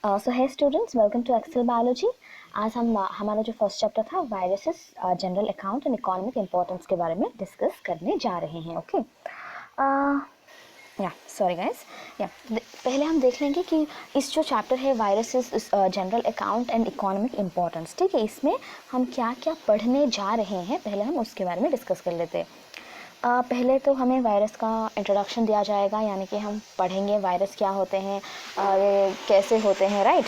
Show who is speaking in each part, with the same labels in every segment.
Speaker 1: So hi students, welcome to excel biology. आज हम हमारा जो फर्स्ट चैप्टर था viruses, general account and economic importance के बारे में डिस्कस करने जा रहे हैं। ओके, या सॉरी गाइस, या पहले हम देख लेंगे कि इस जो चैप्टर है viruses, general account and economic importance, ठीक है, इसमें हम क्या क्या पढ़ने जा रहे हैं पहले हम उसके बारे में डिस्कस कर लेते हैं। पहले तो हमें वायरस का इंट्रोडक्शन दिया जाएगा, यानी कि हम पढ़ेंगे वायरस क्या होते हैं और कैसे होते हैं, राइट।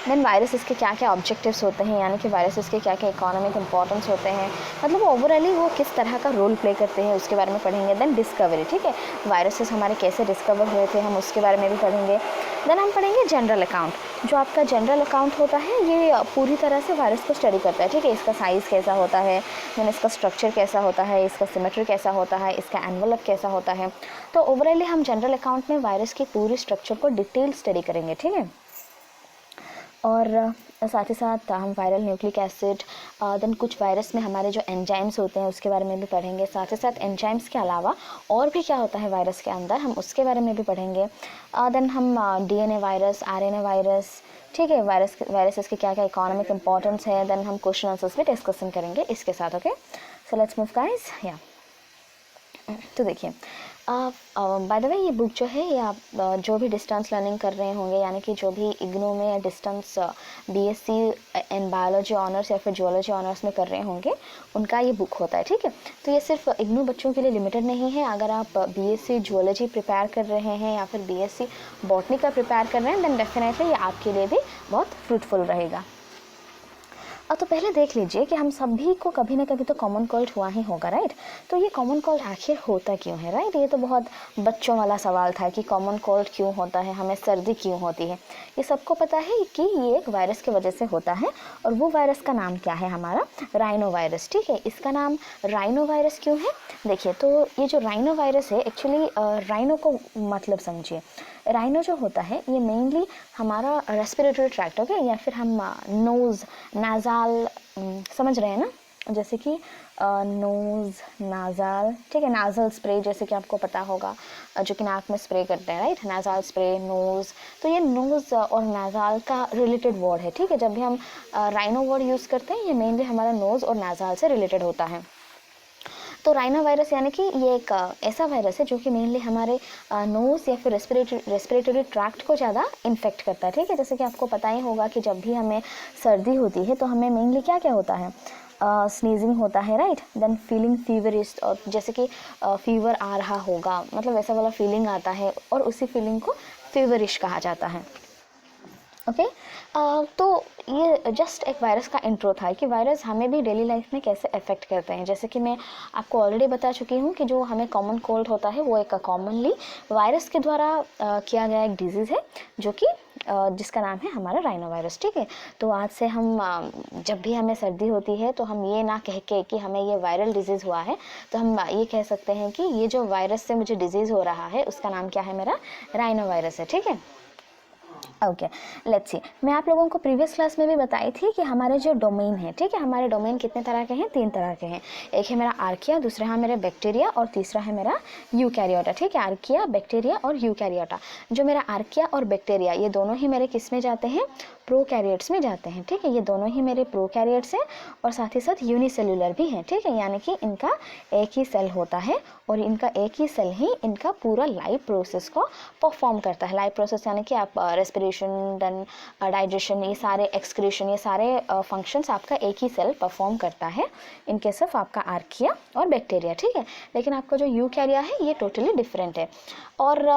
Speaker 1: देन वायरसेस के क्या क्या ऑब्जेक्टिव्स होते हैं, यानी कि वायरसेस के क्या क्या इकोनॉमिक इंपॉर्टेंस होते हैं, मतलब ओवरऑली वो किस तरह का रोल प्ले करते हैं उसके बारे में पढ़ेंगे। देन डिस्कवरी, ठीक है, वायरसेस हमारे कैसे डिस्कवर हुए थे हम उसके बारे में भी पढ़ेंगे। देन हम पढ़ेंगे जनरल अकाउंट। जो आपका जनरल अकाउंट होता है ये पूरी तरह से वायरस को स्टडी करता है, ठीक है, इसका साइज़ कैसा होता है, देन इसका स्ट्रक्चर कैसा होता है, इसका सिमेट्री कैसा होता है, इसका एनवलप कैसा होता है। तो ओवरऑली हम जनरल अकाउंट में वायरस की पूरी स्ट्रक्चर को डिटेल स्टडी करेंगे, ठीक है। और साथ ही साथ हम वायरल न्यूक्लिक एसिड, देन कुछ वायरस में हमारे जो एंजाइम्स होते हैं उसके बारे में भी पढ़ेंगे। साथ ही साथ एंजाइम्स के अलावा और भी क्या होता है वायरस के अंदर, हम उसके बारे में भी पढ़ेंगे। देन हम डीएनए वायरस, आरएनए वायरस, ठीक है, वायरसेस के क्या क्या इकोनॉमिक इंपॉर्टेंस है, देन हम क्वेश्चन आंसर्स भी डिस्कशन करेंगे इसके साथ। Okay, so let's move guys. या तो देखिए, बाय द वे ये बुक जो है ये आप जो भी डिस्टेंस लर्निंग कर रहे होंगे, यानी कि जो भी इग्नू में या distance BSc in biology honours या फिर जियोलॉजी ऑनर्स में कर रहे होंगे, उनका ये बुक होता है, ठीक है। तो ये सिर्फ इग्नू बच्चों के लिए लिमिटेड नहीं है। अगर आप बीएससी जियोलॉजी प्रिपेयर कर रहे हैं या फिर बीएससी बॉटनी का प्रिपेयर कर रहे हैं, देन डेफिनेटली ये आपके लिए भी बहुत फ्रूटफुल रहेगा। तो पहले देख लीजिए कि हम सभी को कभी ना कभी तो कॉमन कोल्ड हुआ ही होगा, राइट। तो ये कॉमन कोल्ड आखिर होता क्यों है, राइट। ये तो बहुत बच्चों वाला सवाल था कि कॉमन कोल्ड क्यों होता है, हमें सर्दी क्यों होती है। ये सबको पता है कि ये एक वायरस की वजह से होता है, और वो वायरस का नाम क्या है, हमारा राइनो वायरस, ठीक है। इसका नाम राइनो वायरस क्यों है, देखिए। तो ये जो राइनो वायरस है, एक्चुअली राइनो को मतलब समझिए। राइनो जो होता है ये मेनली हमारा रेस्पिरेटरी ट्रैक्ट, ओके, या फिर हम नोज़ नाजाल, समझ रहे हैं ना, जैसे कि नोज़ नाजाल, ठीक है, नाजल स्प्रे जैसे कि आपको पता होगा, जो कि नाक में स्प्रे करते हैं, राइट, नाजाल स्प्रे, नोज़। तो ये नोज़ और नाजाल का रिलेटेड वर्ड है, ठीक है। जब भी हम राइनो वर्ड यूज़ करते हैं ये मेनली हमारा नोज़ और नाजाल से रिलेटेड होता है। तो राइनो वायरस यानी कि ये एक ऐसा वायरस है जो कि मेनली हमारे नोज़ या फिर रेस्पिरेटरी ट्रैक्ट को ज़्यादा इन्फेक्ट करता है, ठीक है। जैसे कि आपको पता ही होगा कि जब भी हमें सर्दी होती है तो हमें मेनली क्या क्या होता है, स्नीजिंग होता है, राइट। देन फीलिंग फीवरिश, और जैसे कि फीवर आ रहा होगा, मतलब वैसा वाला फीलिंग आता है, और उसी फीलिंग को फीवरिश कहा जाता है। ओके, तो ये जस्ट एक वायरस का इंट्रो था कि वायरस हमें भी डेली लाइफ में कैसे अफेक्ट करते हैं। जैसे कि मैं आपको ऑलरेडी बता चुकी हूँ कि जो हमें कॉमन कोल्ड होता है वो एक कॉमनली वायरस के द्वारा किया गया एक डिजीज़ है, जो कि जिसका नाम है हमारा राइनो वायरस, ठीक है। तो आज से हम जब भी हमें सर्दी होती है तो हम ये ना कह के कि हमें ये वायरल डिजीज़ हुआ है, तो हम ये कह सकते हैं कि ये जो वायरस से मुझे डिजीज़ हो रहा है उसका नाम क्या है, मेरा राइनो वायरस है, ठीक है। ओके, लेट्स सी, मैं आप लोगों को प्रीवियस क्लास में भी बताई थी कि हमारे जो डोमेन है, ठीक है, हमारे डोमेन कितने तरह के हैं, 3 तरह के हैं। एक है मेरा आर्किया, दूसरा है मेरा बैक्टीरिया, और तीसरा है मेरा यूकैरियोटा, ठीक है। आर्किया, बैक्टीरिया और यूकैरियोटा। जो मेरा आर्किया और बैक्टीरिया ये दोनों ही मेरे किस में जाते हैं, प्रोकैरियोट्स में जाते हैं, ठीक है। ये दोनों ही मेरे प्रोकैरियोट्स हैं और साथ ही साथ यूनिसेल्युलर भी हैं, ठीक है, यानी कि इनका एक ही सेल होता है और इनका एक ही सेल ही इनका पूरा लाइफ प्रोसेस को परफॉर्म करता है। लाइफ प्रोसेस यानी कि आप रेस्पिरेशन, देन डाइजेशन, ये सारे एक्सक्रीशन, ये सारे फंक्शंस आपका एक ही सेल परफॉर्म करता है, इनके सिर्फ आपका आर्किया और बैक्टीरिया, ठीक है। लेकिन आपका जो यूकैरिया है ये टोटली डिफरेंट है। और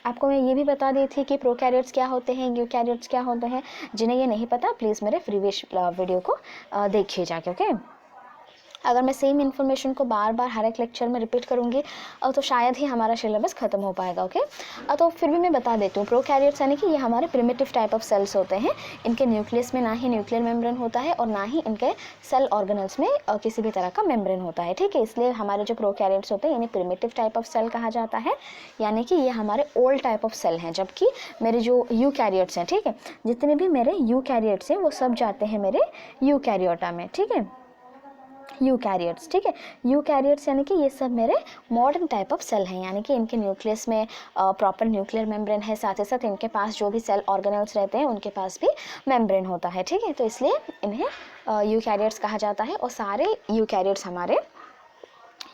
Speaker 1: आपको मैं ये भी बता दी थी कि प्रोकैरियोट्स क्या होते हैं, यूकैरियोट्स क्या होते हैं। जिन्हें ये नहीं पता प्लीज़ मेरे प्रीवियस वीडियो को देखिए जाके, ओके। अगर मैं सेम इन्फॉर्मेशन को बार बार हर एक लेक्चर में रिपीट करूँगी तो शायद ही हमारा सिलेबस ख़त्म हो पाएगा, ओके। तो फिर भी मैं बता देती हूँ, प्रोकैरियोट्स यानी कि ये हमारे प्रिमिटिव टाइप ऑफ सेल्स होते हैं। इनके न्यूक्लियस में ना ही न्यूक्लियर मेम्ब्रेन होता है और ना ही इनके सेल ऑर्गेनल्स में किसी भी तरह का मेम्ब्रेन होता है, ठीक है। इसलिए हमारे जो प्रोकैरियोट्स होते हैं इन्हें प्रिमिटिव टाइप ऑफ सेल कहा जाता है, यानी कि ये हमारे ओल्ड टाइप ऑफ सेल हैं। जबकि मेरे जो यूकैरियोट्स हैं, ठीक है, जितने भी मेरे यूकैरियोट्स हैं वो सब जाते हैं मेरे यूकैरियोटा में, ठीक है। यूकैरियोट्स, ठीक है। यूकैरियोट्स यानी कि ये सब मेरे मॉडर्न टाइप ऑफ सेल हैं, यानी कि इनके न्यूक्लियस में प्रॉपर न्यूक्लियर मेम्ब्रेन है, साथ ही साथ इनके पास जो भी सेल ऑर्गेनेल्स रहते हैं उनके पास भी मेम्ब्रेन होता है, ठीक है। तो इसलिए इन्हें यूकैरियोट्स कहा जाता है और सारे यूकैरियोट्स हमारे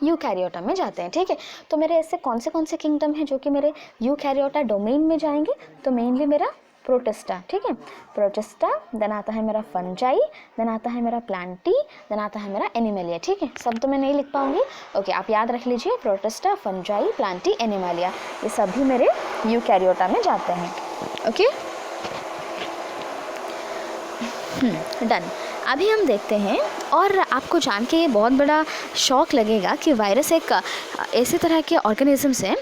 Speaker 1: यूकैरियोटा में जाते हैं, ठीक है। तो मेरे ऐसे कौन से किंगडम हैं जो कि मेरे यूकैरियोटा डोमेन में जाएंगे, तो मेनली मेरा प्रोटिस्टा, ठीक है, प्रोटिस्टा, देन आता है मेरा फंजाई, देन आता है मेरा प्लांटी, देन आता है मेरा एनिमलिया, ठीक है। सब तो मैं नहीं लिख पाऊंगी, ओके, आप याद रख लीजिए, प्रोटिस्टा, फंजाई, प्लांटी, एनिमलिया, ये सभी मेरे यूकैरियोटा में जाते हैं, ओके। डन। अभी हम देखते हैं, और आपको जान के ये बहुत बड़ा शौक लगेगा कि वायरस एक ऐसे तरह के ऑर्गेनिजम्स हैं,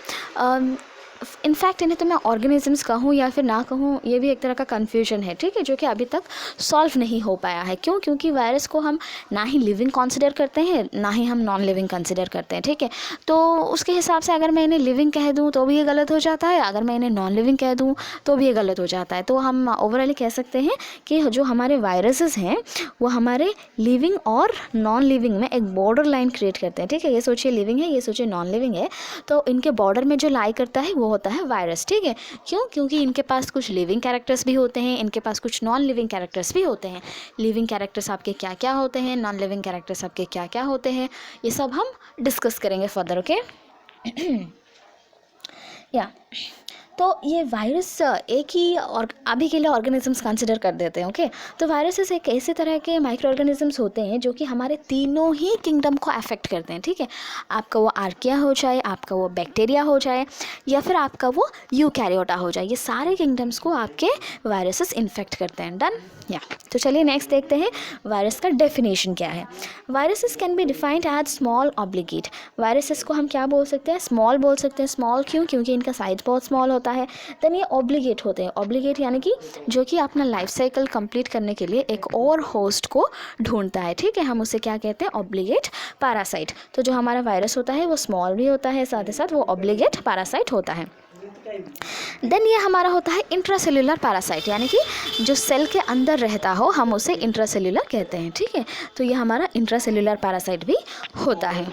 Speaker 1: इनफैक्ट इन्हें तो मैं ऑर्गेनिजम्स कहूँ या फिर ना कहूँ, ये भी एक तरह का कन्फ्यूजन है, ठीक है, जो कि अभी तक सॉल्व नहीं हो पाया है। क्यों? क्योंकि वायरस को हम ना ही लिविंग कंसिडर करते हैं, ना ही हम नॉन लिविंग कंसिडर करते हैं, ठीक है। तो उसके हिसाब से अगर मैं इन्हें लिविंग कह दूँ तो भी ये गलत हो जाता है, अगर मैं इन्हें नॉन लिविंग कह दूँ तो भी ये गलत हो जाता है। तो हम ओवरऑली कह सकते हैं कि जो हमारे वायरसेस हैं वो हमारे लिविंग और नॉन लिविंग में एक बॉर्डर लाइन क्रिएट करते हैं, ठीक है। ये सोचिए लिविंग है, ये सोचिए नॉन लिविंग है, तो इनके बॉर्डर में जो लाई करता है वो होता है वायरस, ठीक है। क्यों? क्योंकि इनके पास कुछ लिविंग कैरेक्टर्स भी होते हैं, इनके पास कुछ नॉन लिविंग कैरेक्टर्स भी होते हैं। लिविंग कैरेक्टर्स आपके क्या क्या होते हैं, नॉन लिविंग कैरेक्टर्स आपके क्या क्या होते हैं, ये सब हम डिस्कस करेंगे फर्दर, ओके। या तो ये वायरस एक ही और अभी के लिए ऑर्गेनिजम्स कंसिडर कर देते हैं, ओके। तो वायरसेस एक ऐसे तरह के माइक्रो ऑर्गेनिजम्स होते हैं जो कि हमारे तीनों ही किंगडम को अफेक्ट करते हैं, ठीक है। आपका वो आर्किया हो जाए, आपका वो बैक्टीरिया हो जाए, या फिर आपका वो यूकैरियोटा हो जाए, ये सारे किंगडम्स को आपके वायरसेस इन्फेक्ट करते हैं। डन। या तो चलिए नेक्स्ट देखते हैं वायरस का डेफिनेशन क्या है। Viruses can be defined as small obligate. Viruses को हम क्या बोल सकते हैं? स्मॉल बोल सकते हैं। स्मॉल क्यों? क्योंकि इनका साइज बहुत स्मॉल होता है। देन ये ऑब्लिगेट होते हैं। ऑब्लिगेट यानी कि जो कि अपना लाइफ साइकिल कंप्लीट करने के लिए एक और होस्ट को ढूंढता है, ठीक है। हम उसे क्या कहते हैं? Obligate parasite. तो जो हमारा वायरस होता है वो स्मॉल भी होता है, साथ ही साथ वो ऑब्लिगेट पैरासाइट होता है। देन ये हमारा होता है इंट्रासेल्युलर पैरासाइट, यानी कि जो सेल के अंदर रहता हो हम उसे इंट्रासेल्युलर कहते हैं, ठीक है। तो ये हमारा इंट्रासेल्युलर पैरासाइट भी होता है।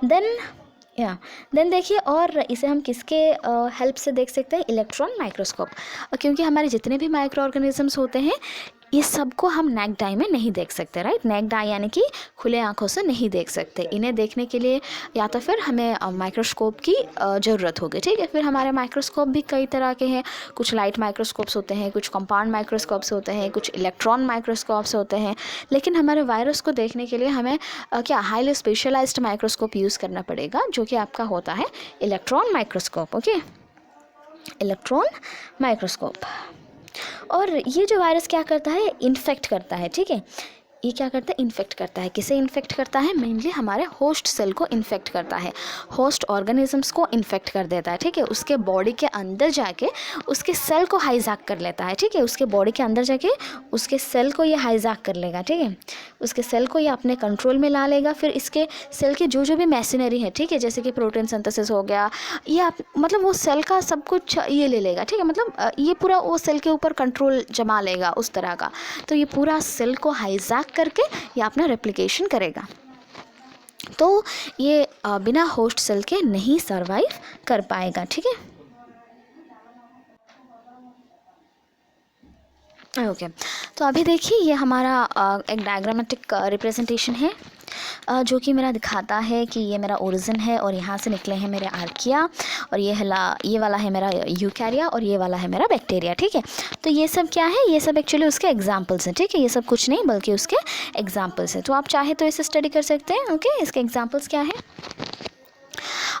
Speaker 1: देन देखिए, और इसे हम किसके हेल्प से देख सकते हैं? Electron microscope. क्योंकि हमारे जितने भी माइक्रो ऑर्गेनिजम्स होते हैं ये सबको हम नेक्ड आई में नहीं देख सकते, राइट। नेक्ड आई यानी कि खुले आंखों से नहीं देख सकते। इन्हें देखने के लिए या तो फिर हमें माइक्रोस्कोप की ज़रूरत होगी, ठीक है। फिर हमारे माइक्रोस्कोप भी कई तरह के हैं। कुछ लाइट माइक्रोस्कोप्स होते हैं, कुछ कंपाउंड माइक्रोस्कोप्स होते हैं, कुछ इलेक्ट्रॉन माइक्रोस्कोप्स होते हैं। लेकिन हमारे वायरस को देखने के लिए हमें क्या हाईली स्पेशलाइज्ड माइक्रोस्कोप यूज़ करना पड़ेगा, जो कि आपका होता है electron microscope, okay. Electron microscope. और ये जो वायरस क्या करता है? इन्फेक्ट करता है, ठीक है। ये क्या करता है? इन्फेक्ट करता है। किसे इन्फेक्ट करता है? मेनली हमारे होस्ट सेल को इन्फेक्ट करता है, होस्ट ऑर्गेनिजम्स को इन्फेक्ट कर देता है, ठीक है। उसके बॉडी के अंदर जाके उसके सेल को हाईजैक कर लेता है, ठीक है। उसके बॉडी के अंदर जाके उसके सेल को ये हाईजैक कर लेगा, ठीक है। उसके सेल को ये अपने कंट्रोल में ला लेगा। फिर इसके सेल के जो भी मैशिनरी है, ठीक है, जैसे कि प्रोटीन सिंथेसिस हो गया, ये मतलब वो सेल का सब कुछ ये ले लेगा, ठीक है। मतलब ये पूरा वो सेल के ऊपर कंट्रोल जमा लेगा उस तरह का। तो ये पूरा सेल को हाईजैक करके ये अपना रेप्लिकेशन करेगा। तो ये बिना होस्ट सेल के नहीं सरवाइव कर पाएगा, ठीक है। ओके तो अभी देखिए ये हमारा एक डायग्रामेटिक रिप्रेजेंटेशन है जो कि मेरा दिखाता है कि ये मेरा ओरिजिन है और यहाँ से निकले हैं मेरे आर्किया, और ये वाला है मेरा यूकैरिया, और ये वाला है मेरा बैक्टीरिया, ठीक है। तो ये सब क्या है? ये सब एक्चुअली उसके एग्जांपल्स हैं, ठीक है। ये सब कुछ नहीं बल्कि उसके एग्जांपल्स हैं। तो आप चाहे तो इसे स्टडी कर सकते हैं, ओके। इसके एग्जांपल्स क्या है?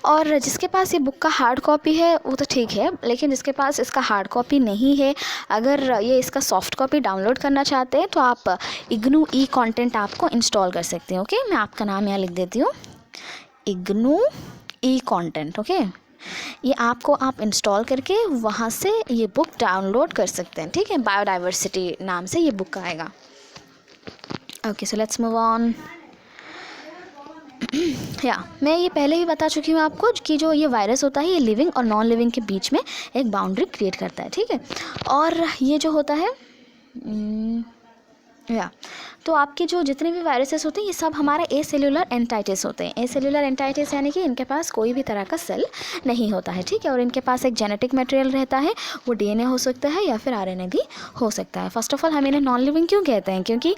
Speaker 1: और जिसके पास ये बुक का हार्ड कॉपी है वो तो ठीक है, लेकिन जिसके पास इसका हार्ड कॉपी नहीं है, अगर ये इसका सॉफ्ट कॉपी डाउनलोड करना चाहते हैं तो आप इग्नू ई कंटेंट आपको इंस्टॉल कर सकते हैं, ओके। मैं आपका नाम यहाँ लिख देती हूँ, इग्नू ई कंटेंट, ओके। ये आपको आप इंस्टॉल करके वहाँ से ये बुक डाउनलोड कर सकते हैं, ठीक है। बायोडाइवर्सिटी नाम से ये बुक आएगा, okay. So let's move on. मैं ये पहले ही बता चुकी हूँ आपको कि जो ये वायरस होता है ये लिविंग और नॉन लिविंग के बीच में एक बाउंड्री क्रिएट करता है, ठीक है। और ये जो होता है तो आपके जो जितने भी वायरसेस होते हैं ये सब हमारा ए सेल्यूलर एंटाइटिस होते हैं। ए सेल्यूलर एंटाइटिस यानी कि इनके पास कोई भी तरह का सेल नहीं होता है, ठीक है, और इनके पास एक जेनेटिक मटेरियल रहता है, वो डीएनए हो सकता है या फिर आरएनए भी हो सकता है। फर्स्ट ऑफ ऑल हम इन्हें नॉन लिविंग क्यों कहते हैं, क्योंकि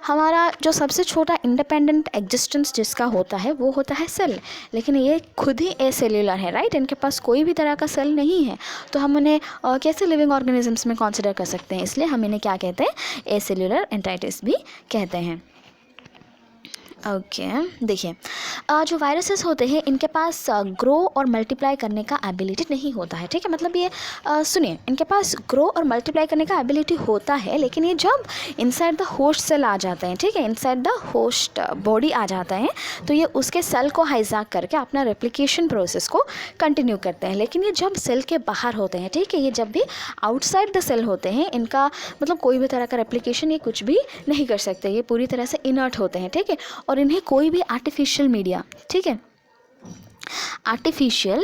Speaker 1: हमारा जो सबसे छोटा इंडिपेंडेंट एग्जिस्टेंस जिसका होता है वो होता है सेल, लेकिन ये खुद ही ए सेल्यूलर है, राइट, इनके पास कोई भी तरह का सेल नहीं है, तो हम उन्हें कैसे लिविंग ऑर्गेनिजम्स में कंसिडर कर सकते हैं, इसलिए हम इन्हें क्या कहते हैं, ए सेल्यूलर एंटाइटिस भी कहते हैं। ओके देखिए, जो वायरसेस होते हैं इनके पास ग्रो और मल्टीप्लाई करने का एबिलिटी नहीं होता है, ठीक है, मतलब ये सुनिए, इनके पास ग्रो और मल्टीप्लाई करने का एबिलिटी होता है, लेकिन ये जब इनसाइड द होस्ट सेल आ जाते हैं, ठीक है, इनसाइड द होस्ट बॉडी आ जाता है, तो ये उसके सेल को हाईजैक करके अपना रेप्लिकेशन प्रोसेस को कंटिन्यू करते हैं। लेकिन ये जब सेल के बाहर होते हैं, ठीक है, ये जब भी आउटसाइड द सेल होते हैं, इनका मतलब कोई भी तरह का रेप्लिकेशन ये कुछ भी नहीं कर सकते, ये पूरी तरह से इनर्ट होते हैं, ठीक है, और इन्हें कोई भी आर्टिफिशियल मीडिया, ठीक है, आर्टिफिशियल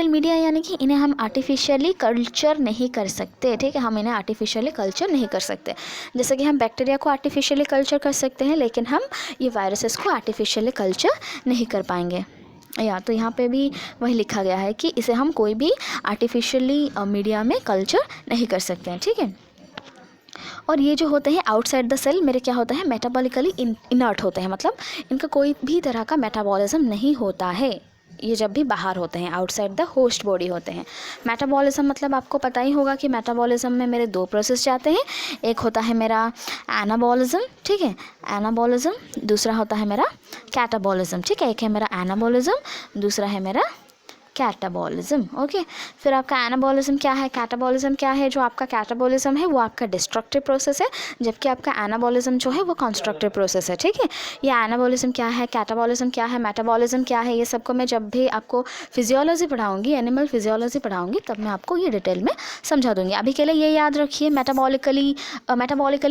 Speaker 1: मीडिया यानी कि इन्हें हम आर्टिफिशियली कल्चर नहीं कर सकते, ठीक है, हम इन्हें आर्टिफिशियली कल्चर नहीं कर सकते। जैसे कि हम बैक्टीरिया को आर्टिफिशियली कल्चर कर सकते हैं, लेकिन हम ये वायरसेस को आर्टिफिशियली कल्चर नहीं कर पाएंगे। या तो यहाँ पे भी वही लिखा गया है कि इसे हम कोई भी आर्टिफिशियली मीडिया में कल्चर नहीं कर सकते हैं, ठीक है। और ये जो होते हैं आउटसाइड द सेल मेरे क्या होता है, मेटाबॉलिकली इनर्ट होते हैं, मतलब इनका कोई भी तरह का मेटाबॉलिज्म नहीं होता है, ये जब भी बाहर होते हैं, आउटसाइड द होस्ट बॉडी होते हैं। मेटाबॉलिज्म मतलब आपको पता ही होगा कि मेटाबॉलिज्म में मेरे दो प्रोसेस जाते हैं, एक होता है मेरा एनाबॉलिज्म, ठीक है, एनाबॉलिज्म, दूसरा होता है मेरा कैटाबॉलिज्म, ठीक है, एक है मेरा एनाबॉलिज्म, दूसरा है मेरा कैटाबॉलिज्म। ओके, फिर आपका एनाबॉलिज्म क्या है, कैटाबॉलिज्म क्या है। जो आपका कैटाबॉलिज्म है वो आपका डिस्ट्रक्टिव प्रोसेस है, जबकि आपका एनाबॉलिज्म जो है वो कंस्ट्रक्टिव प्रोसेस है, ठीक है। ये एनाबॉलिज्म क्या है, कैटाबॉलिज्म क्या है, मेटाबॉलिज्म क्या है, ये सबको मैं जब भी आपको फिजियोलॉजी पढ़ाऊंगी, एनिमल फिजियोलॉजी पढ़ाऊंगी, तब मैं आपको ये डिटेल में समझा दूंगी। अभी के लिए ये याद रखिए, मेटाबॉलिकली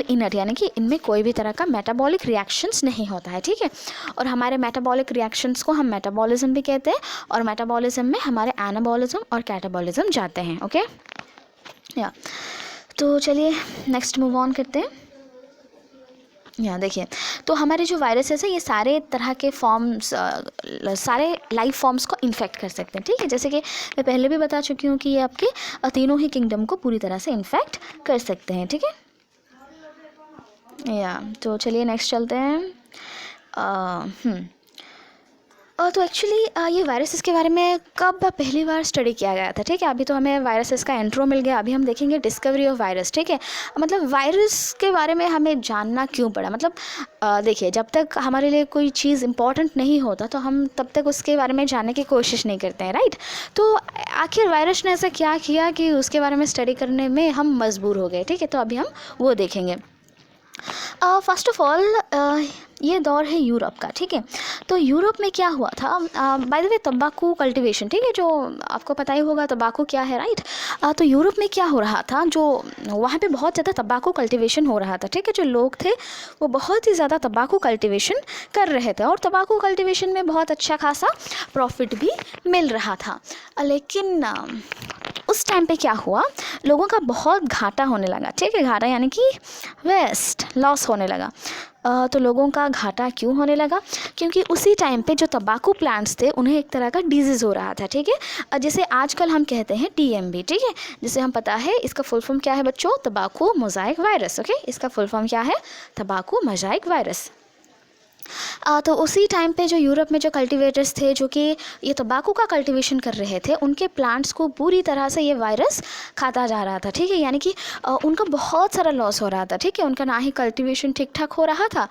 Speaker 1: इनर्ट यानी कि इनमें कोई भी तरह का मेटाबॉलिक रिएक्शंस नहीं होता है, ठीक है। और हमारे मेटाबॉलिक रिएक्शंस को हम मेटाबॉलिज्म भी कहते हैं, और मेटाबॉलिज्म में हमारे एनाबॉलिज्म और कैटाबॉलिज्म जाते हैं। ओके या तो चलिए नेक्स्ट मूव ऑन करते हैं। यहाँ देखिए, तो हमारे जो वायरसेस है ये सारे तरह के फॉर्म्स, सारे लाइफ फॉर्म्स को इन्फेक्ट कर सकते हैं, ठीक है। जैसे कि मैं पहले भी बता चुकी हूँ कि ये आपके तीनों ही किंगडम को पूरी तरह से इन्फेक्ट कर सकते हैं, ठीक है। या तो चलिए नेक्स्ट चलते हैं। तो एक्चुअली ये वायरसेस के बारे में कब पहली बार स्टडी किया गया था, ठीक है। अभी तो हमें वायरसेस का इंट्रो मिल गया, अभी हम देखेंगे डिस्कवरी ऑफ वायरस, ठीक है। मतलब वायरस के बारे में हमें जानना क्यों पड़ा, मतलब देखिए, जब तक हमारे लिए कोई चीज़ इंपॉर्टेंट नहीं होता तो हम तब तक उसके बारे में जानने की कोशिश नहीं करते हैं, राइट। तो आखिर वायरस ने ऐसा क्या किया कि उसके बारे में स्टडी करने में हम मजबूर हो गए, ठीक है। तो अभी हम वो देखेंगे। फर्स्ट ऑफ ऑल ये दौर है यूरोप का, ठीक है। तो यूरोप में क्या हुआ था, बाय द वे तंबाकू कल्टीवेशन, ठीक है, जो आपको पता ही होगा तंबाकू क्या है, राइट। तो यूरोप में क्या हो रहा था, जो वहाँ पे बहुत ज़्यादा तंबाकू कल्टीवेशन हो रहा था, ठीक है। जो लोग थे वो बहुत ही ज़्यादा तंबाकू कल्टीवेशन कर रहे थे, और तंबाकू कल्टीवेशन में बहुत अच्छा खासा प्रॉफिट भी मिल रहा था। लेकिन उस टाइम पे क्या हुआ, लोगों का बहुत घाटा होने लगा, ठीक है। घाटा यानी कि वेस्ट, लॉस होने लगा। तो लोगों का घाटा क्यों होने लगा, क्योंकि उसी टाइम पे जो तंबाकू प्लांट्स थे उन्हें एक तरह का डिजीज़ हो रहा था, ठीक है। जिसे आजकल हम कहते हैं टीएमवी, ठीक है, जिसे हम पता है इसका फुल फॉर्म क्या है बच्चों, तंबाकू मोज़ाइक वायरस। ओके, इसका फुल फॉर्म क्या है, तंबाकू मोज़ाइक वायरस। तो उसी टाइम पे जो यूरोप में जो कल्टीवेटर्स थे जो कि ये तंबाकू का कल्टीवेशन कर रहे थे, उनके प्लांट्स को पूरी तरह से ये वायरस खाता जा रहा था, ठीक है। यानी कि उनका बहुत सारा लॉस हो रहा था, ठीक है। उनका ना ही कल्टीवेशन ठीक ठाक हो रहा था,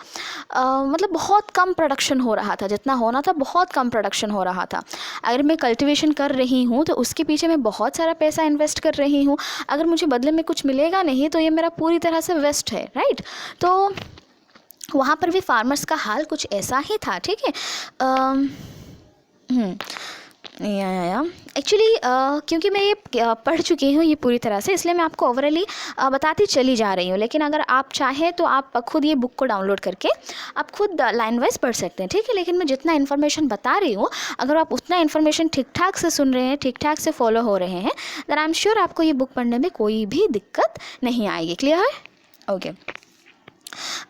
Speaker 1: मतलब बहुत कम प्रोडक्शन हो रहा था, जितना होना था बहुत कम प्रोडक्शन हो रहा था। अगर मैं कल्टीवेशन कर रही हूँ तो उसके पीछे मैं बहुत सारा पैसा इन्वेस्ट कर रही हूँ, अगर मुझे बदले में कुछ मिलेगा नहीं तो ये मेरा पूरी तरह से वेस्ट है, राइट। तो वहाँ पर भी फार्मर्स का हाल कुछ ऐसा ही था, ठीक है। एक्चुअली क्योंकि मैं ये पढ़ चुकी हूँ ये पूरी तरह से, इसलिए मैं आपको ओवरऑली बताती चली जा रही हूँ। लेकिन अगर आप चाहें तो आप खुद ये बुक को डाउनलोड करके आप खुद लाइन वाइज पढ़ सकते हैं, ठीक है। लेकिन मैं जितना इन्फॉर्मेशन बता रही हूँ, अगर आप उतना इन्फॉर्मेशन ठीक ठाक से सुन रहे हैं, ठीक ठाक से फॉलो हो रहे हैं, देन आई एम श्योर आपको ये बुक पढ़ने में कोई भी दिक्कत नहीं आएगी। क्लियर है? ओके।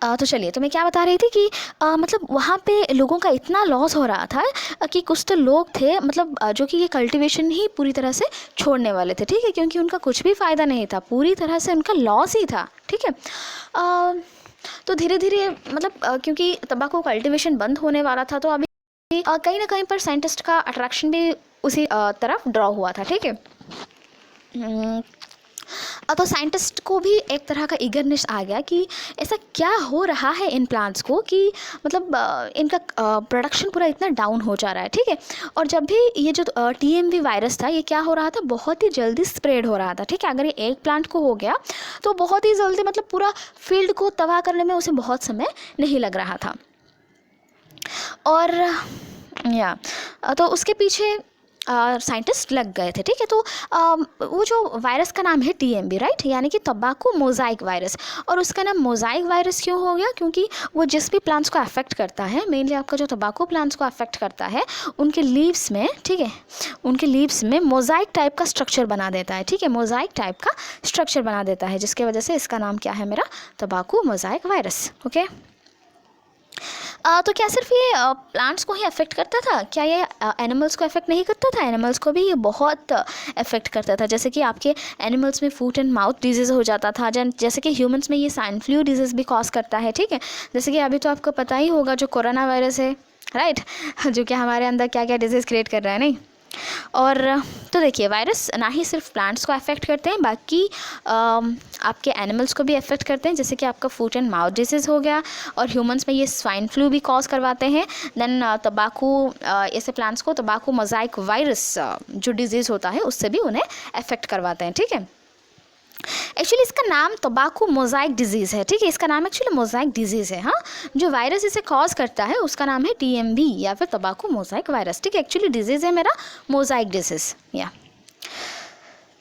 Speaker 1: तो चलिए, तो मैं क्या बता रही थी कि मतलब वहाँ पे लोगों का इतना लॉस हो रहा था कि कुछ तो लोग थे, मतलब जो कि ये कल्टीवेशन ही पूरी तरह से छोड़ने वाले थे, ठीक है, क्योंकि उनका कुछ भी फ़ायदा नहीं था, पूरी तरह से उनका लॉस ही था, ठीक है। तो धीरे धीरे मतलब क्योंकि तंबाकू कल्टीवेशन बंद होने वाला था, तो अभी कहीं ना कहीं पर साइंटिस्ट का अट्रैक्शन भी उसी तरफ ड्रॉ हुआ था, ठीक है। तो साइंटिस्ट को भी एक तरह का ईगरनेस आ गया कि ऐसा क्या हो रहा है इन प्लांट्स को कि मतलब इनका प्रोडक्शन पूरा इतना डाउन हो जा रहा है, ठीक है। और जब भी ये जो TMV वायरस था, ये क्या हो रहा था, बहुत ही जल्दी स्प्रेड हो रहा था, ठीक है। अगर ये एक प्लांट को हो गया तो बहुत ही जल्दी मतलब पूरा फील्ड को तबाह करने में उसे बहुत समय नहीं लग रहा था। और तो उसके पीछे साइंटिस्ट लग गए थे, ठीक है। तो वो जो वायरस का नाम है TMV, राइट, यानी कि तंबाकू मोज़ाइक वायरस। और उसका नाम मोज़ाइक वायरस क्यों हो गया, क्योंकि वो जिस भी प्लांट्स को अफेक्ट करता है, मेनली आपका जो तंबाकू प्लांट्स को अफेक्ट करता है, उनके लीव्स में, ठीक है, उनके लीव्स में मोज़ाइक टाइप का स्ट्रक्चर बना देता है, ठीक है, मोज़ाइक टाइप का स्ट्रक्चर बना देता है, जिसकी वजह से इसका नाम क्या है मेरा, तंबाकू मोज़ाइक वायरस, ओके। तो क्या सिर्फ ये प्लांट्स को ही अफेक्ट करता था, क्या ये एनिमल्स को अफेक्ट नहीं करता था? एनिमल्स को भी ये बहुत अफेक्ट करता था। जैसे कि आपके एनिमल्स में फूट एंड माउथ डिजीज़ हो जाता था, जैसे कि ह्यूमंस में ये स्वाइन फ्लू डिजीज़ भी कॉज करता है, ठीक है। जैसे कि अभी तो आपको पता ही होगा जो कोरोना वायरस है, राइट, जो कि हमारे अंदर क्या क्या डिजीज़ क्रिएट कर रहा है, नहीं। और तो देखिए, वायरस ना ही सिर्फ प्लांट्स को अफेक्ट करते हैं, बाकी आपके एनिमल्स को भी अफेक्ट करते हैं, जैसे कि आपका फूट एंड माउथ डिसीज़ हो गया, और ह्यूमंस में ये स्वाइन फ्लू भी कॉज करवाते हैं। देन तंबाकू, ऐसे प्लांट्स को तंबाकू मोज़ाइक वायरस जो डिजीज़ होता है उससे भी उन्हें अफेक्ट करवाते हैं, ठीक है। एक्चुअली इसका नाम तंबाकू मोज़ाइक डिजीज़ है, ठीक है, इसका नाम एक्चुअली मोज़ाइक डिजीज़ है। हाँ, जो वायरस इसे कॉज करता है उसका नाम है TMV या फिर तंबाकू मोज़ाइक वायरस, ठीक है। एक्चुअली डिजीज़ है मेरा मोज़ाइक डिजीज़, या।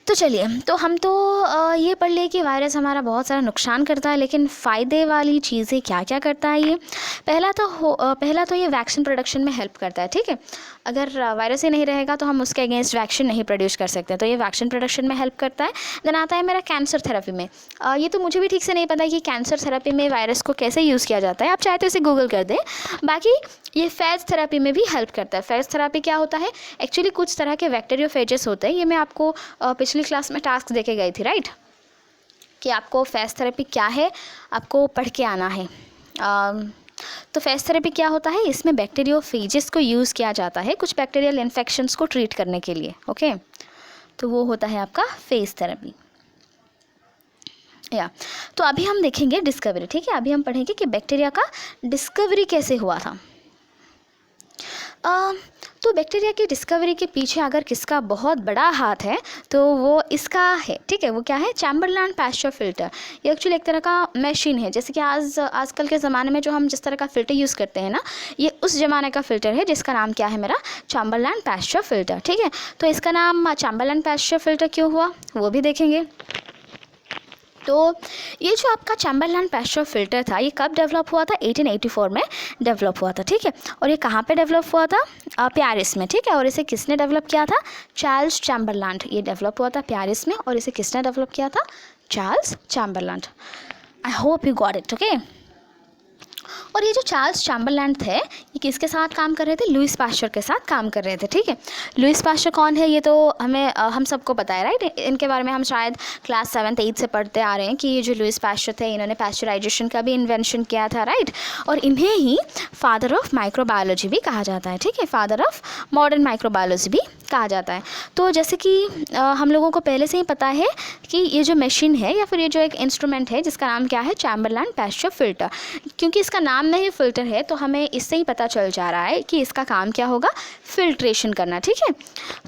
Speaker 1: तो चलिए, तो हम तो ये पढ़ लिए कि वायरस हमारा बहुत सारा नुकसान करता है, लेकिन फ़ायदे वाली चीज़ें क्या क्या करता है ये। पहला तो ये वैक्सीन प्रोडक्शन में हेल्प करता है, ठीक है। अगर वायरस ही नहीं रहेगा तो हम उसके अगेंस्ट वैक्सीन नहीं प्रोड्यूस कर सकते, तो ये वैक्सीन प्रोडक्शन में हेल्प करता है। देन आता है मेरा कैंसर थेरेपी में। ये तो मुझे भी ठीक से नहीं पता कि कैंसर थेरेपी में वायरस को कैसे यूज़ किया जाता है, आप चाहे तो इसे गूगल कर दें। बाकी ये फेज थेरेपी में भी हेल्प करता है। फेज थेरेपी क्या होता है, एक्चुअली कुछ तरह के बैक्टीरियोफेजेस होते हैं, ये मैं आपको पिछली क्लास में टास्क देके गई थी, राइट, कि आपको फेज थेरेपी क्या है आपको पढ़ के आना है। तो फेज थेरेपी क्या होता है, इसमें बैक्टीरियोफेजेस को यूज़ किया जाता है कुछ बैक्टीरियल इन्फेक्शंस को ट्रीट करने के लिए, ओके। तो वो होता है आपका फेज थेरेपी, या। तो अभी हम देखेंगे डिस्कवरी, ठीक है। अभी हम पढ़ेंगे कि बैक्टीरिया का डिस्कवरी कैसे हुआ था। तो बैक्टीरिया की डिस्कवरी के पीछे अगर किसका बहुत बड़ा हाथ है तो वो इसका है, ठीक है। वो क्या है, चैम्बरलैंड पैस्चर फ़िल्टर। ये एक्चुअली एक तरह का मशीन है, जैसे कि आजकल के ज़माने में जो हम जिस तरह का फ़िल्टर यूज़ करते हैं ना, ये उस ज़माने का फ़िल्टर है जिसका नाम क्या है मेरा, चैम्बरलैंड पैस्चर फ़िल्टर, ठीक है। तो इसका नाम चैम्बरलैंड पैस्चर फ़िल्टर क्यों हुआ वो भी देखेंगे। तो ये जो आपका चैम्बरलैंड पैस्चर फ़िल्टर था, ये कब डेवलप हुआ था, 1884 में डेवलप हुआ था, ठीक है। और ये कहाँ पे डेवलप हुआ था, पेरिस में, ठीक है। और इसे किसने डेवलप किया था, चार्ल्स चैम्बरलैंड। ये डेवलप हुआ था पेरिस में, और इसे किसने डेवलप किया था, Charles Chamberland. I hope you got it, okay. और ये जो चार्ल्स चैम्बरलैंड थे, ये किसके साथ काम कर रहे थे, लुईस पास्चर के साथ काम कर रहे थे, ठीक है। लुईस पास्चर कौन है, ये तो हम सबको पता है, राइट। इनके बारे में हम शायद क्लास 7th 8th से पढ़ते आ रहे हैं कि ये जो लुईस पास्चर थे, इन्होंने पास्चराइजेशन का भी इन्वेंशन किया था, राइट। और इन्हें ही फादर ऑफ माइक्रोबायोलॉजी भी कहा जाता है, ठीक है, फादर ऑफ मॉडर्न माइक्रोबायोलॉजी भी कहा जाता है। तो जैसे कि हम लोगों को पहले से ही पता है कि ये जो मशीन है या फिर ये जो एक इंस्ट्रूमेंट है जिसका नाम क्या है, चैम्बरलैंड पैस्चर फ़िल्टर। क्योंकि इसका नाम में ही फ़िल्टर है तो हमें इससे ही पता चल जा रहा है कि इसका काम क्या होगा, फ़िल्ट्रेशन करना, ठीक है।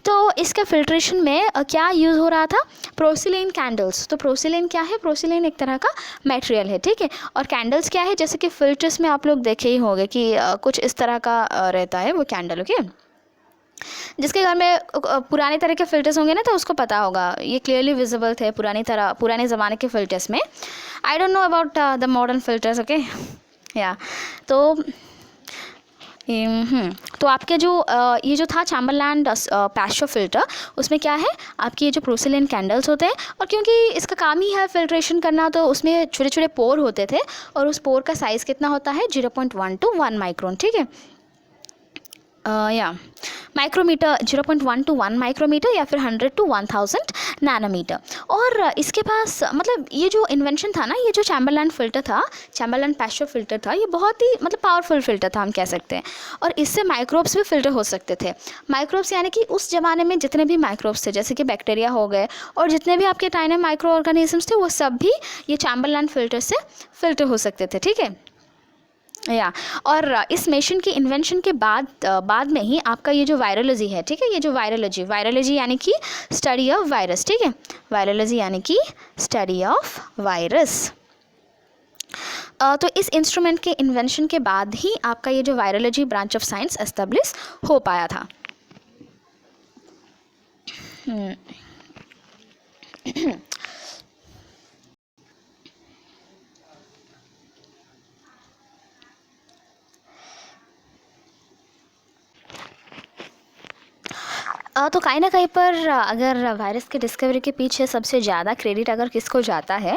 Speaker 1: तो इसका फ़िल्ट्रेशन में क्या यूज़ हो रहा था, प्रोसिलेन कैंडल्स। तो प्रोसिलेन क्या है, प्रोसिलेन एक तरह का मटेरियल है, ठीक है। और कैंडल्स क्या है, जैसे कि फ़िल्टर्स में आप लोग देखे ही होंगे कि कुछ इस तरह का रहता है वो कैंडल, ओके। जिसके घर में पुराने तरह के फ़िल्टर्स होंगे ना तो उसको पता होगा, ये क्लियरली विजिबल थे पुराने ज़माने के फ़िल्टर्स में। I don't know about the modern filters, okay, या। तो तो आपके जो ये जो था चैम्बरलैंड पैस्चर फिल्टर, उसमें क्या है, आपकी ये जो पोर्सिलेन कैंडल्स होते हैं, और क्योंकि इसका काम ही है फिल्ट्रेशन करना, तो उसमें छोटे छोटे पोर होते थे, और उस पोर का साइज़ कितना होता है 0.1 to 1 माइक्रोन, ठीक है, या माइक्रोमीटर 0.1 to 1 माइक्रोमीटर, या फिर 100 to 1000 नैनोमीटर। और इसके पास मतलब ये जो इन्वेंशन था ना, ये जो चैम्बरलैंड फ़िल्टर था, चैम्बरलैंड पैस्चर फ़िल्टर था, ये बहुत ही मतलब पावरफुल फ़िल्टर था हम कह सकते हैं, और इससे माइक्रोब्स भी फ़िल्टर हो सकते थे। माइक्रोब्स यानी कि उस ज़माने में जितने भी माइक्रोब्स थे, जैसे कि बैक्टीरिया हो गए, और जितने भी आपके टाइम में माइक्रो ऑर्गेनिजम्स थे, वो सब भी ये चैम्बरलैंड फ़िल्टर से फ़िल्टर हो सकते थे, ठीक है, या। और इस मशीन की इन्वेंशन के बाद में ही आपका ये जो वायरोलॉजी है, ठीक है, ये जो वायरोलॉजी यानी कि स्टडी ऑफ वायरस, ठीक है, वायरोलॉजी यानी कि स्टडी ऑफ वायरस। तो इस इंस्ट्रूमेंट के इन्वेंशन के बाद ही आपका ये जो virology branch of science establish हो पाया था। तो कहीं ना कहीं पर अगर वायरस के डिस्कवरी के पीछे सबसे ज़्यादा क्रेडिट अगर किसको जाता है,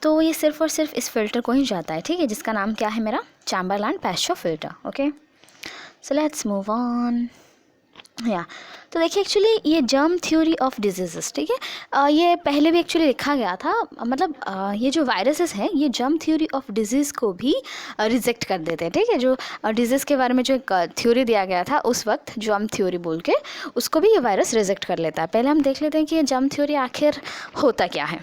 Speaker 1: तो ये सिर्फ़ और सिर्फ इस फिल्टर को ही जाता है, ठीक है, जिसका नाम क्या है मेरा, Chamberland Pasteur filter. Okay, so let's move on. या तो देखिए, एक्चुअली ये जर्म थ्योरी ऑफ डिजीज़, ठीक है, ये पहले भी एक्चुअली लिखा गया था, मतलब ये जो वायरसेस हैं, ये जर्म थ्योरी ऑफ डिजीज़ को भी रिजेक्ट कर देते हैं, ठीक है, जो डिजीज़ के बारे में जो एक थ्योरी दिया गया था उस वक्त, जर्म थ्योरी बोल के, उसको भी ये वायरस रिजेक्ट कर लेता है। पहले हम देख लेते हैं कि ये जर्म थ्योरी आखिर होता क्या है।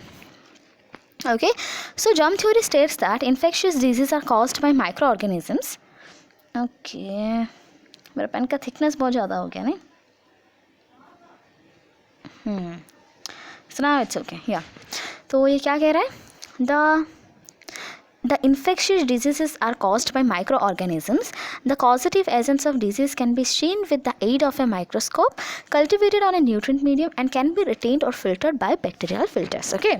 Speaker 1: Okay, so germ theory states that infectious diseases are caused by micro organisms. Okay, मेरा पेन का थिकनेस बहुत ज़्यादा हो गया नहीं, so now it's okay, yeah। तो ये क्या कह रहा है, The infectious diseases are caused by microorganisms. The causative agents of disease can be seen with the aid of a microscope cultivated on a nutrient medium and can be retained or filtered by bacterial filters. Okay.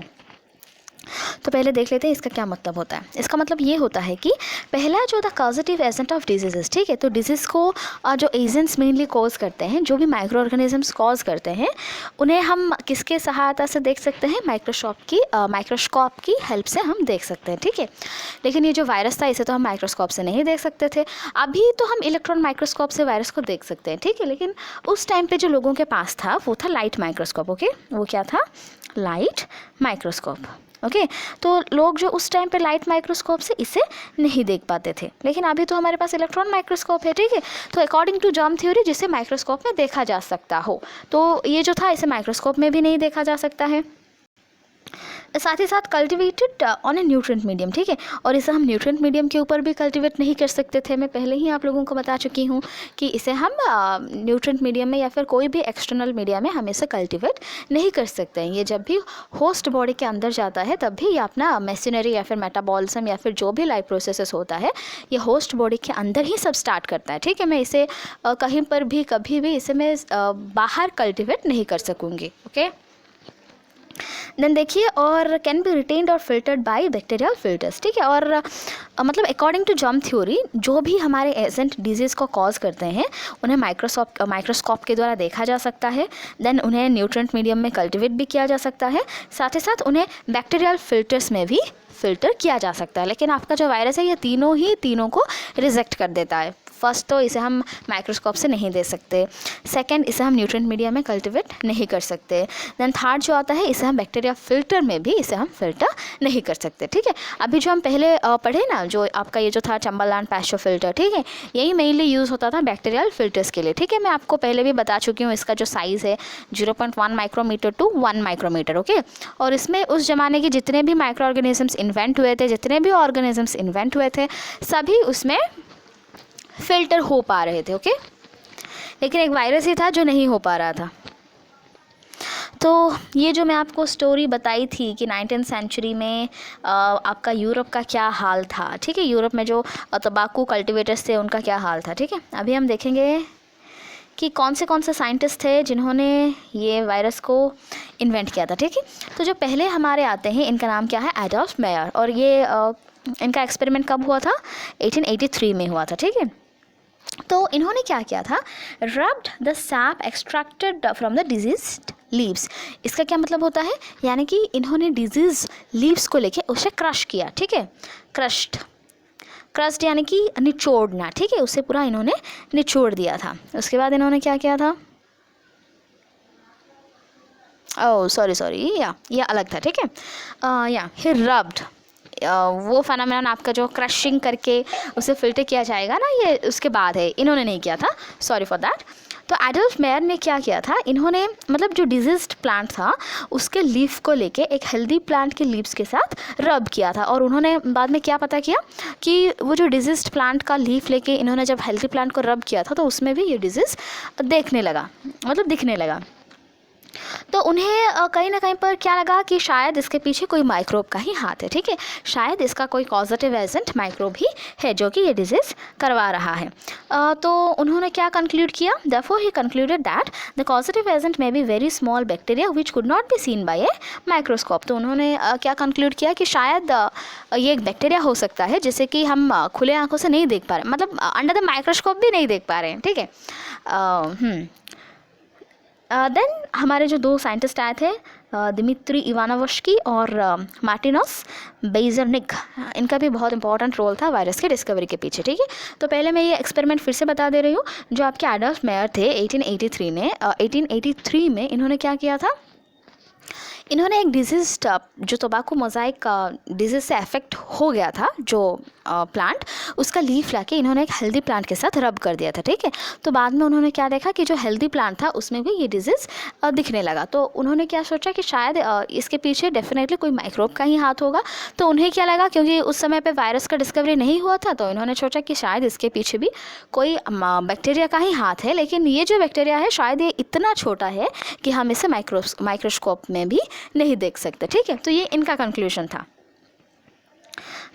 Speaker 1: तो पहले देख लेते हैं इसका क्या मतलब होता है। इसका मतलब ये होता है कि पहला जो the causative agent of disease, ठीक है, तो डिजीज़ को जो एजेंट्स मेनली कॉज करते हैं, जो भी माइक्रो ऑर्गेनिजम्स कॉज करते हैं, उन्हें हम किसके सहायता से देख सकते हैं, माइक्रोस्कोप की हेल्प से हम देख सकते हैं, ठीक है। लेकिन ये जो वायरस था, इसे तो हम माइक्रोस्कोप से नहीं देख सकते थे। अभी तो हम इलेक्ट्रॉन माइक्रोस्कोप से वायरस को देख सकते हैं, ठीक है, लेकिन उस टाइम पर जो लोगों के पास था वो था लाइट माइक्रोस्कोप। ओके, वो क्या था, लाइट माइक्रोस्कोप। ओके, तो लोग जो उस टाइम पे लाइट माइक्रोस्कोप से इसे नहीं देख पाते थे, लेकिन अभी तो हमारे पास इलेक्ट्रॉन माइक्रोस्कोप है, ठीक है। तो अकॉर्डिंग टू जर्म थ्योरी, जिसे माइक्रोस्कोप में देखा जा सकता हो, तो ये जो था इसे माइक्रोस्कोप में भी नहीं देखा जा सकता है। साथ ही साथ cultivated on A nutrient medium, ठीक है, और इसे हम न्यूट्रिएंट मीडियम के ऊपर भी कल्टिवेट नहीं कर सकते थे। मैं पहले ही आप लोगों को बता चुकी हूँ कि इसे हम न्यूट्रिएंट मीडियम में या फिर कोई भी एक्सटर्नल मीडिया में हम इसे कल्टिवेट नहीं कर सकते हैं। ये जब भी होस्ट बॉडी के अंदर जाता है, तब भी ये अपना मेसिनरी या फिर मेटाबॉलिज्म या फिर जो भी लाइफ प्रोसेसेस होता है, ये होस्ट बॉडी के अंदर ही सब स्टार्ट करता है, ठीक है। मैं इसे कहीं पर भी कभी भी इसे मैं बाहर कल्टिवेट नहीं कर सकूँगी। ओके, देन देखिए, और कैन बी रिटेन्ड और फिल्टर्ड बाय बैक्टीरियल फिल्टर्स, ठीक है। और मतलब अकॉर्डिंग टू जर्म थ्योरी, जो भी हमारे एजेंट डिजीज़ को कॉज करते हैं, उन्हें माइक्रोस्कोप के द्वारा देखा जा सकता है। देन उन्हें न्यूट्रिएंट मीडियम में कल्टिवेट भी किया जा सकता है, साथ ही साथ उन्हें बैक्टीरियल फिल्टर्स में भी फिल्टर किया जा सकता है। लेकिन आपका जो वायरस है, ये तीनों को रिजेक्ट कर देता है। फर्स्ट तो इसे हम माइक्रोस्कोप से नहीं दे सकते, सेकंड इसे हम न्यूट्रिएंट मीडिया में कल्टिवेट नहीं कर सकते, देन थर्ड जो आता है, इसे हम बैक्टीरिया फिल्टर में भी इसे हम फिल्टर नहीं कर सकते, ठीक है। अभी जो हम पहले पढ़े ना, जो आपका ये जो था चैम्बरलैंड पैस्चर फिल्टर, ठीक है, यही मेनली यूज़ होता था बैक्टीरियल फिल्टर्स के लिए, ठीक है। मैं आपको पहले भी बता चुकी हूँ, इसका जो साइज़ है 0.1 माइक्रोमीटर टू 1 माइक्रोमीटर। ओके, और इसमें उस ज़माने के जितने भी माइक्रो ऑर्गेनिजम्स इन्वेंट हुए थे, जितने भी ऑर्गेनिजम्स इन्वेंट हुए थे, सभी उसमें फिल्टर हो पा रहे थे। ओके, लेकिन एक वायरस ही था जो नहीं हो पा रहा था। तो ये जो मैं आपको स्टोरी बताई थी कि 19th सेंचुरी में आपका यूरोप का क्या हाल था, ठीक है, यूरोप में जो तंबाकू कल्टिवेटर्स थे उनका क्या हाल था, ठीक है। अभी हम देखेंगे कि कौन से साइंटिस्ट थे जिन्होंने ये वायरस को इन्वेंट किया था, ठीक है। तो जो पहले हमारे आते हैं, इनका नाम क्या है, एडोल्फ मेयर, और ये इनका एक्सपेरिमेंट कब हुआ था, 1883 में हुआ था, ठीक है। तो इन्होंने क्या किया था, rubbed the SAP extracted from the diseased leaves. इसका क्या मतलब होता है, यानी कि इन्होंने डिजीज लीव्स को लेके उसे क्रश किया, ठीक है, क्रस्ट यानी कि निचोड़ना, ठीक है, उसे पूरा इन्होंने निचोड़ दिया था। उसके बाद इन्होंने क्या किया था, ओह सॉरी या अलग था, ठीक है, या ही रब्ड, वो फेनोमेनन आपका जो क्रशिंग करके उसे फिल्टर किया जाएगा ना, ये उसके बाद है, इन्होंने नहीं किया था, सॉरी फॉर दैट। तो एडल्फ मेयर ने क्या किया था, इन्होंने मतलब जो डिजीज्ड प्लांट था उसके लीफ को लेके एक हेल्दी प्लांट के लीव्स के साथ रब किया था, और उन्होंने बाद में क्या पता किया कि वो जो डिजीज्ड प्लांट का लीफ लेके इन्होंने जब हेल्दी प्लांट को रब किया था तो उसमें भी ये डिजीज़ दिखने लगा। तो उन्हें कहीं ना कहीं पर क्या लगा कि शायद इसके पीछे कोई माइक्रोब का ही हाथ है, ठीक है, शायद इसका कोई कॉजेटिव एजेंट माइक्रोब ही है जो कि ये डिजीज़ करवा रहा है। तो उन्होंने क्या कंक्लूड किया, therefore he concluded that the causative agent may be very small bacteria which could not be seen by a microscope. तो उन्होंने क्या कंक्लूड किया कि शायद ये एक बैक्टीरिया हो सकता है जिसे कि हम खुले आंखों से नहीं देख पा रहे, मतलब अंडर द माइक्रोस्कोप भी नहीं देख पा रहे हैं, ठीक है। देन हमारे जो दो साइंटिस्ट आए थे, दिमित्री इवानोव्स्की और मार्टिनोस बेजरनिक, इनका भी बहुत इंपॉर्टेंट रोल था वायरस के डिस्कवरी के पीछे, ठीक है। तो पहले मैं ये एक्सपेरिमेंट फिर से बता दे रही हूँ, जो आपके एडल्फ मेयर थे 1883 में इन्होंने क्या किया था, इन्होंने एक डिजीज जो टोबैको मोज़ाइक डिजीज़ से अफेक्ट हो गया था जो प्लांट, उसका लीफ लाके इन्होंने एक हेल्दी प्लांट के साथ रब कर दिया था, ठीक है। तो बाद में उन्होंने क्या देखा कि जो हेल्दी प्लांट था उसमें भी ये डिजीज़ दिखने लगा। तो उन्होंने क्या सोचा कि शायद इसके पीछे डेफिनेटली कोई माइक्रोब का ही हाथ होगा। तो उन्हें क्या लगा, क्योंकि उस समय पे वायरस का डिस्कवरी नहीं हुआ था, तो इन्होंने सोचा कि शायद इसके पीछे भी कोई बैक्टीरिया का ही हाथ है, लेकिन ये जो बैक्टीरिया है शायद ये इतना छोटा है कि हम इसे माइक्रोस्कोप में भी नहीं देख सकते, ठीक है। तो ये इनका कंक्लूजन था।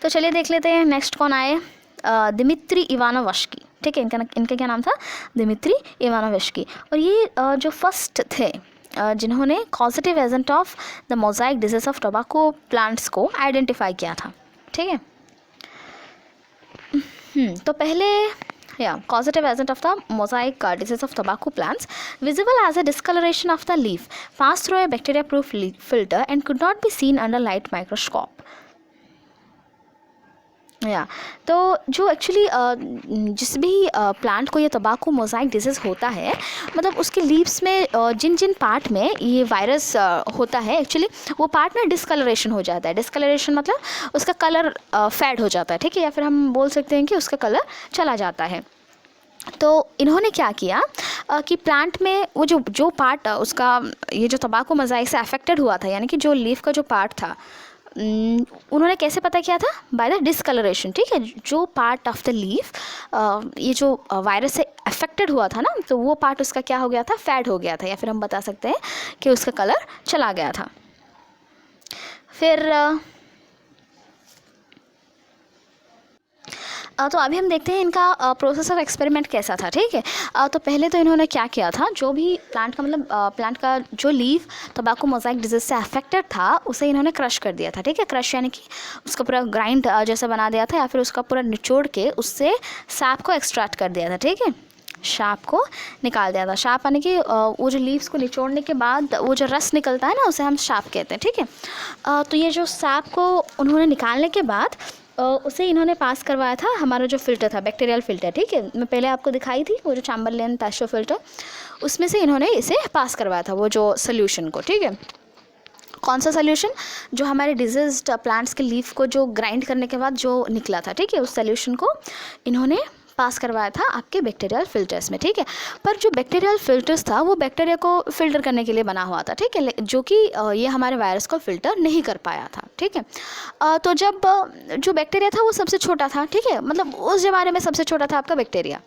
Speaker 1: तो चलिए देख लेते हैं नेक्स्ट कौन आए, दिमित्री इवानोव्स्की, ठीक है, इनका क्या नाम था, दिमित्री इवानोव्स्की। और ये जो फर्स्ट थे जिन्होंने causative agent of the mosaic disease of tobacco plants को आइडेंटिफाई किया था, ठीक है। तो पहले causative agent of the mosaic disease of tobacco plants, visible as a discoloration of the leaf, passed through a bacteria-proof filter and could not be seen under light microscope. तो जो actually जिस भी प्लांट को ये तंबाकू mosaic disease होता है, मतलब उसके लीव्स में जिन जिन पार्ट में ये वायरस होता है, एक्चुअली वो पार्ट में डिस्कलरेशन हो जाता है। डिस्कलरेशन मतलब उसका कलर फेड हो जाता है, ठीक है, या फिर हम बोल सकते हैं कि उसका कलर चला जाता है। तो इन्होंने क्या किया कि प्लांट में वो जो पार्ट उसका ये जो तंबाकू मोज़ाइक से अफेक्टेड हुआ था, यानी कि जो लीफ का जो पार्ट था, उन्होंने कैसे पता किया था, बाय द डिस्कलरेशन, ठीक है। जो पार्ट ऑफ द लीफ ये जो वायरस से अफेक्टेड हुआ था ना, तो वो पार्ट उसका क्या हो गया था, फेड हो गया था, या फिर हम बता सकते हैं कि उसका कलर चला गया था। फिर तो अभी हम देखते हैं इनका प्रोसेस ऑफ एक्सपेरिमेंट कैसा था, ठीक है। तो पहले तो इन्होंने क्या किया था, जो भी प्लांट का मतलब प्लांट का जो लीफ टोबैको मोज़ाइक डिजीज़ से अफेक्टेड था उसे इन्होंने क्रश कर दिया था, ठीक है। क्रश यानी कि उसका पूरा ग्राइंड जैसा बना दिया था, या फिर उसका पूरा निचोड़ के उससे सैप को एक्सट्रैक्ट कर दिया था, ठीक है, शाप को निकाल दिया था। शाप यानी कि वो जो लीव्स को निचोड़ने के बाद वो जो रस निकलता है ना, उसे हम शाप कहते हैं, ठीक है। तो ये जो सैप को उन्होंने निकालने के बाद उसे इन्होंने पास करवाया था हमारा जो फ़िल्टर था, बैक्टीरियल फ़िल्टर, ठीक है। मैं पहले आपको दिखाई थी वो जो चैम्बरलेन पैस्चर फ़िल्टर, उसमें से इन्होंने इसे पास करवाया था वो जो सोल्यूशन को, ठीक है। कौन सा सोल्यूशन, जो हमारे डिजीज़्ड प्लांट्स के लीफ को जो ग्राइंड करने के बाद जो निकला था, ठीक है, उस सोल्यूशन को इन्होंने पास करवाया था आपके बैक्टीरियल फ़िल्टर्स में, ठीक है। पर जो बैक्टीरियल फ़िल्टर्स था वो बैक्टीरिया को फ़िल्टर करने के लिए बना हुआ था, ठीक है, जो कि ये हमारे वायरस को फ़िल्टर नहीं कर पाया था, ठीक है। तो जब जो बैक्टीरिया था वो सबसे छोटा था, ठीक है, मतलब उस ज़माने में सबसे छोटा था आपका बैक्टीरिया,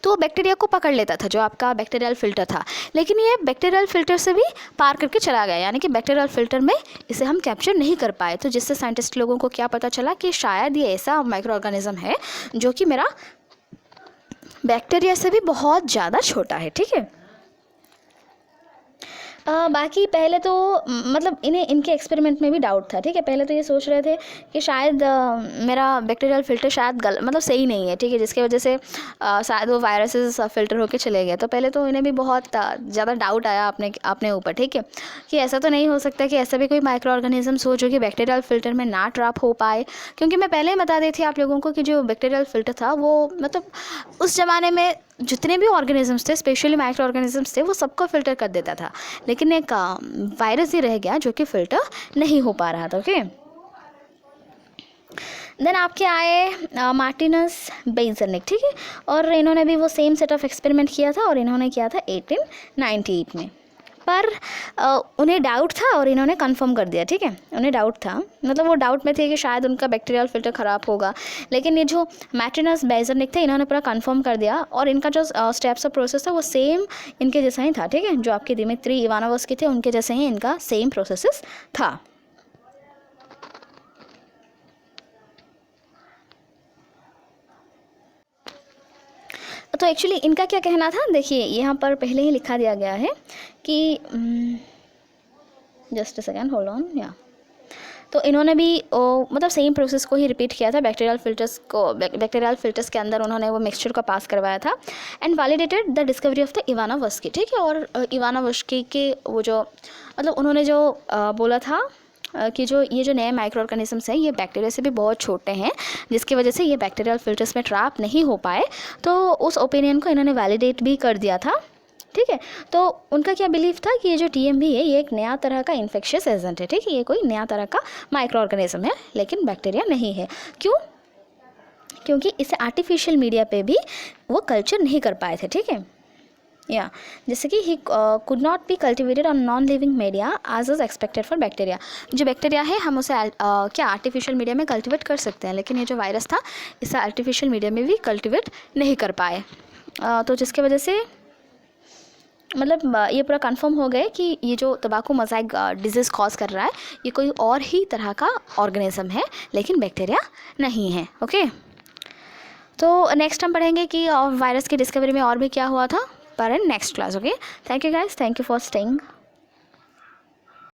Speaker 1: तो वो बैक्टीरिया को पकड़ लेता था जो आपका बैक्टीरियल फ़िल्टर था। लेकिन ये बैक्टीरियल फ़िल्टर से भी पार करके चला गया, यानी कि बैक्टीरियल फ़िल्टर में इसे हम कैप्चर नहीं कर पाए। तो जिससे साइंटिस्ट लोगों को क्या पता चला कि शायद ये ऐसा माइक्रो ऑर्गेनिज्म है जो कि मेरा बैक्टीरिया से भी बहुत ज़्यादा छोटा है, ठीक है। बाकी पहले तो मतलब इन्हें इनके एक्सपेरिमेंट में भी डाउट था, ठीक है। पहले तो ये सोच रहे थे कि शायद मेरा बैक्टीरियल फ़िल्टर शायद मतलब सही नहीं है, ठीक है, जिसकी वजह से शायद वो वायरसेस फ़िल्टर होके चले गए। तो पहले तो इन्हें भी बहुत ज़्यादा डाउट आया अपने ऊपर, ठीक है, कि ऐसा तो नहीं हो सकता कि ऐसा भी कोई माइक्रो ऑर्गेनिजम्स हो जो कि बैक्टीरियल फ़िल्टर में ना ट्रैप हो पाए। क्योंकि मैं पहले ही बता दी थी आप लोगों को कि जो बैक्टीरियल फ़िल्टर था वो मतलब उस ज़माने में जितने भी ऑर्गेनिजम्स थे, स्पेशली माइक्रो ऑर्गेनिजम्स थे, वो सबको फ़िल्टर कर देता था। लेकिन एक वायरस ही रह गया जो कि फ़िल्टर नहीं हो पा रहा था। ओके, देन आपके आए मार्टिनस बेज़र्निक, ठीक है, और इन्होंने भी वो सेम सेट ऑफ एक्सपेरिमेंट किया था और इन्होंने किया था 1898 में। पर उन्हें डाउट था और इन्होंने कंफर्म कर दिया, ठीक है। उन्हें डाउट था, मतलब वो डाउट में थे कि शायद उनका बैक्टीरियल फ़िल्टर ख़राब होगा, लेकिन ये जो मार्टिनस बेज़र्निक थे इन्होंने पूरा कंफर्म कर दिया और इनका जो स्टेप्स ऑफ प्रोसेस था वो सेम इनके जैसा ही था, ठीक है। जो आपके दिमित्री इवानोव्स्की थे उनके जैसे ही इनका सेम प्रोसेस था। तो एक्चुअली इनका क्या कहना था, देखिए यहाँ पर पहले ही लिखा दिया गया है कि just a second, hold on, या तो इन्होंने भी मतलब सेम प्रोसेस को ही रिपीट किया था। बैक्टीरियल फ़िल्टर्स के अंदर उन्होंने वो मिक्सचर को पास करवाया था and validated the discovery of the Ivanovsky, ठीक है। और इवानोव्स्की के वो जो मतलब उन्होंने जो बोला था कि जो ये जो नए माइक्रो ऑर्गेनिजम्स हैं ये बैक्टीरिया से भी बहुत छोटे हैं, जिसकी वजह से ये बैक्टीरियल फ़िल्टर्स में ट्रैप नहीं हो पाए। तो उस ओपिनियन को इन्होंने वैलिडेट भी कर दिया था, ठीक है। तो उनका क्या बिलीफ था कि ये जो TMB है ये एक नया तरह का इन्फेक्शियस एजेंट है, ठीक है, ये कोई नया तरह का माइक्रो ऑर्गेनिज्म है, लेकिन बैक्टीरिया नहीं है। क्यों? क्योंकि इसे आर्टिफिशियल मीडिया पे भी वो कल्चर नहीं कर पाए थे, ठीक है, या जैसे कि he could not be cultivated on non living media as is expected for bacteria. जो बैक्टीरिया है हम उसे क्या आर्टिफिशियल मीडिया में कल्टिवेट कर सकते हैं, लेकिन ये जो वायरस था इसे आर्टिफिशियल मीडिया में भी कल्टिवेट नहीं कर पाए। तो जिसकी वजह से मतलब ये पूरा कंफर्म हो गए कि ये जो तंबाकू मोज़ाइक डिजीज़ कॉज कर रहा है ये कोई और ही तरह का ऑर्गेनिज्म है, लेकिन बैक्टीरिया नहीं है। ओके, तो नेक्स्ट हम पढ़ेंगे कि वायरस की डिस्कवरी में और भी क्या हुआ था पर in next class. Okay, thank you guys, thank you for staying.